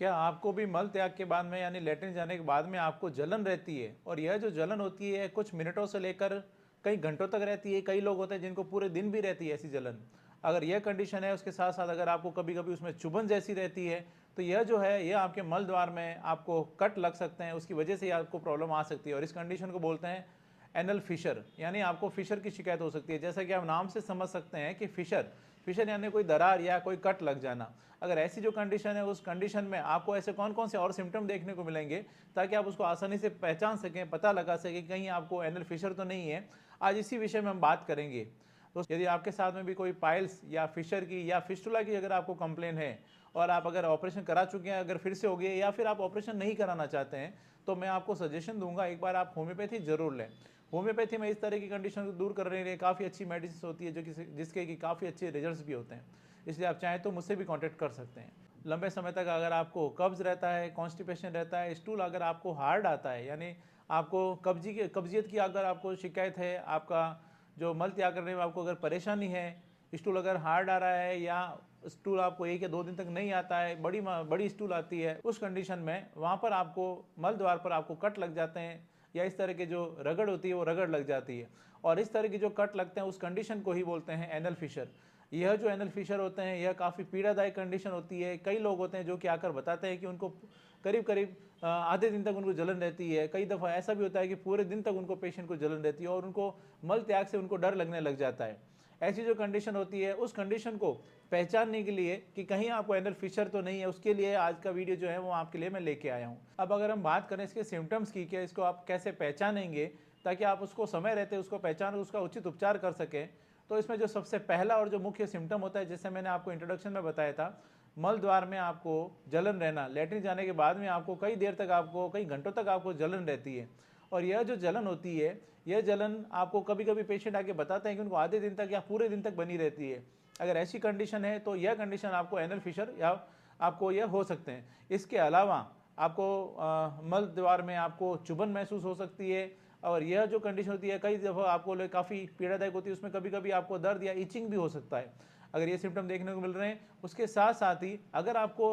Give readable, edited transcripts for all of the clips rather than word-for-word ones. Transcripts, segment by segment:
क्या आपको भी मल त्याग के बाद में यानी लेटरिन जाने के बाद में आपको जलन रहती है, और यह जो जलन होती है कुछ मिनटों से लेकर कई घंटों तक रहती है? कई लोग होते हैं जिनको पूरे दिन भी रहती है ऐसी जलन। अगर यह कंडीशन है, उसके साथ साथ अगर आपको कभी कभी उसमें चुभन जैसी रहती है, तो यह जो है यह आपके मल द्वार में आपको कट लग सकते हैं, उसकी वजह से ही आपको प्रॉब्लम आ सकती है। और इस कंडीशन को बोलते हैं एनल फिशर, यानी आपको फिशर की शिकायत हो सकती है। जैसा कि आप नाम से समझ सकते हैं कि फिशर फिशर यानी कोई दरार या कोई कट लग जाना। अगर ऐसी जो कंडीशन है, उस कंडीशन में आपको ऐसे कौन कौन से और सिम्टम देखने को मिलेंगे ताकि आप उसको आसानी से पहचान सकें, पता लगा सकें कहीं आपको एनल फिशर तो नहीं है। आज इसी विषय में हम बात करेंगे। तो यदि आपके साथ में भी कोई पाइल्स या फिशर की या फिस्टुला की अगर आपको कंप्लेन है, और आप अगर ऑपरेशन करा चुके हैं, अगर फिर से हो गया, या फिर आप ऑपरेशन नहीं कराना चाहते हैं, तो मैं आपको सजेशन दूंगा एक बार आप होम्योपैथी जरूर लें। होम्योपैथी में इस तरह की कंडीशन को दूर करने के लिए काफ़ी अच्छी मेडिसिन होती है, जो कि जिसके कि काफ़ी अच्छे रिजल्ट्स भी होते हैं। इसलिए आप चाहें तो मुझसे भी कांटेक्ट कर सकते हैं। लंबे समय तक अगर आपको कब्ज रहता है, कॉन्स्टिपेशन रहता है, स्टूल अगर आपको हार्ड आता है, यानी आपको कब्जियत की अगर आपको शिकायत है, आपका जो मल त्याग करने में आपको अगर परेशानी है, स्टूल अगर हार्ड आ रहा है, या स्टूल आपको 1 या 2 दिन तक नहीं आता है, बड़ी स्टूल आती है, उस कंडीशन में वहाँ पर आपको मल द्वार पर आपको कट लग जाते हैं, या इस तरह की जो रगड़ होती है वो रगड़ लग जाती है, और इस तरह की जो कट लगते हैं उस कंडीशन को ही बोलते हैं एनल फिशर। यह जो एनल फिशर होते हैं यह काफ़ी पीड़ादायक कंडीशन होती है। कई लोग होते हैं जो कि आकर बताते हैं कि उनको करीब करीब आधे दिन तक उनको जलन रहती है। कई दफ़ा ऐसा भी होता है कि पूरे दिन तक उनको पेशेंट को जलन रहती है, और उनको मल त्याग से उनको डर लगने लग जाता है। ऐसी जो कंडीशन होती है, उस कंडीशन को पहचानने के लिए कि कहीं आपको एनल फिशर तो नहीं है, उसके लिए आज का वीडियो जो है वो आपके लिए मैं लेके आया हूँ। अब अगर हम बात करें इसके सिम्टम्स की, कि इसको आप कैसे पहचानेंगे ताकि आप उसको समय रहते उसको पहचान उसका उचित उपचार कर सकें, तो इसमें जो सबसे पहला और जो मुख्य सिम्टम होता है, जैसे मैंने आपको इंट्रोडक्शन में बताया था, मल द्वार में आपको जलन रहना, लेटरिन जाने के बाद में आपको कई देर तक आपको कई घंटों तक आपको जलन रहती है। और यह जो जलन होती है, यह जलन आपको कभी कभी पेशेंट आके बताते हैं कि उनको आधे दिन तक या पूरे दिन तक बनी रहती है। अगर ऐसी कंडीशन है तो यह कंडीशन आपको एनल फिशर या आपको यह हो सकते हैं। इसके अलावा आपको मल द्वार में आपको चुभन महसूस हो सकती है, और यह जो कंडीशन होती है कई दफ़ा आपको काफ़ी पीड़ादायक होती है, उसमें कभी कभी आपको दर्द या इचिंग भी हो सकता है। अगर ये सिम्टम देखने को मिल रहे हैं, उसके साथ साथ ही अगर आपको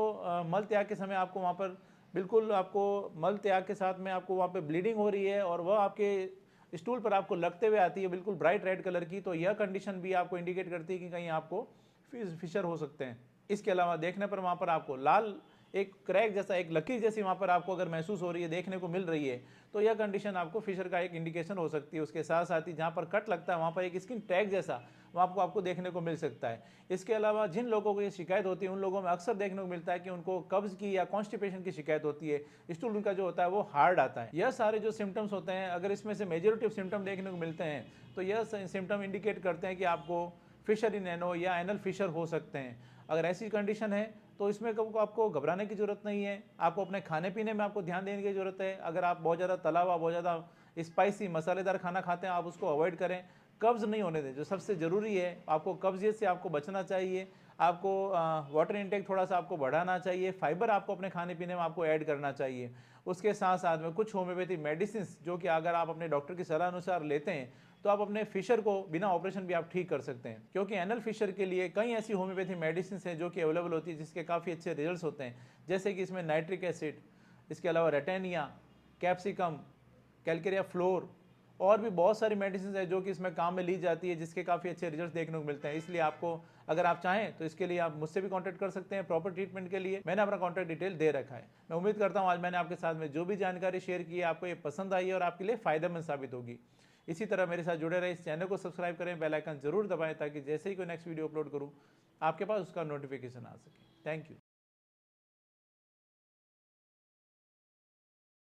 मल त्याग के समय आपको वहाँ पर बिल्कुल आपको मल त्याग के साथ में आपको वहाँ पे ब्लीडिंग हो रही है, और वह आपके स्टूल पर आपको लगते हुए आती है बिल्कुल ब्राइट रेड कलर की, तो यह कंडीशन भी आपको इंडिकेट करती है कि कहीं आपको फिशर हो सकते हैं। इसके अलावा देखने पर वहाँ पर आपको लाल एक क्रैक जैसा, एक लकीर जैसी वहाँ पर आपको अगर महसूस हो रही है, देखने को मिल रही है, तो यह कंडीशन आपको फिशर का एक इंडिकेशन हो सकती है। उसके साथ साथ ही जहाँ पर कट लगता है वहाँ पर एक स्किन टैग जैसा वहाँ आपको देखने को मिल सकता है। इसके अलावा जिन लोगों को ये शिकायत होती है, उन लोगों में अक्सर देखने को मिलता है कि उनको कब्ज की या कॉन्स्टिपेशन की शिकायत होती है, स्टूल उनका जो होता है वो हार्ड आता है। यह सारे जो सिम्टम्स होते हैं, अगर इसमें से मेजोरिटी ऑफ सिम्टम देखने को मिलते हैं, तो यह सिम्टम इंडिकेट करते हैं कि आपको फिशर इन एनो या एनल फिशर हो सकते हैं। अगर ऐसी कंडीशन है तो इसमें आपको घबराने की जरूरत नहीं है। आपको अपने खाने पीने में आपको ध्यान देने की जरूरत है। अगर आप बहुत ज़्यादा तला हुआ, बहुत ज़्यादा स्पाइसी मसालेदार खाना खाते हैं, आप उसको अवॉइड करें। कब्ज़ नहीं होने दें, जो सबसे ज़रूरी है। आपको कब्जियत से आपको बचना चाहिए। आपको वाटर इनटेक थोड़ा सा आपको बढ़ाना चाहिए। फाइबर आपको अपने खाने पीने में आपको ऐड करना चाहिए। उसके साथ साथ में कुछ होम्योपैथी मेडिसिन जो कि अगर आप अपने डॉक्टर की सलाह अनुसार लेते हैं, तो आप अपने फिशर को बिना ऑपरेशन भी आप ठीक कर सकते हैं। क्योंकि एनल फिशर के लिए कई ऐसी होम्योपैथी मेडिसिन हैं जो कि अवेलेबल होती है, जिसके काफ़ी अच्छे रिजल्ट्स होते हैं। जैसे कि इसमें नाइट्रिक एसिड, इसके अलावा रेटेनिया, कैप्सिकम, कैलकेरिया फ्लोर, और भी बहुत सारी मेडिसिन है जो कि इसमें काम में ली जाती है, जिसके काफ़ी अच्छे रिजल्ट्स देखने को मिलते हैं। इसलिए आपको अगर आप चाहें तो इसके लिए आप मुझसे भी कांटेक्ट कर सकते हैं प्रॉपर ट्रीटमेंट के लिए। मैंने अपना कांटेक्ट डिटेल दे रखा है। मैं उम्मीद करता हूं आज मैंने आपके साथ में जो भी जानकारी शेयर की है आपको ये पसंद आई है और आपके लिए फ़ायदेमंद साबित होगी। इसी तरह मेरे साथ जुड़े रहे, इस चैनल को सब्सक्राइब करें, बेल आइकन जरूर दबाएं ताकि जैसे ही कोई नेक्स्ट वीडियो अपलोड करूँ आपके पास उसका नोटिफिकेशन आ सके। Thank you.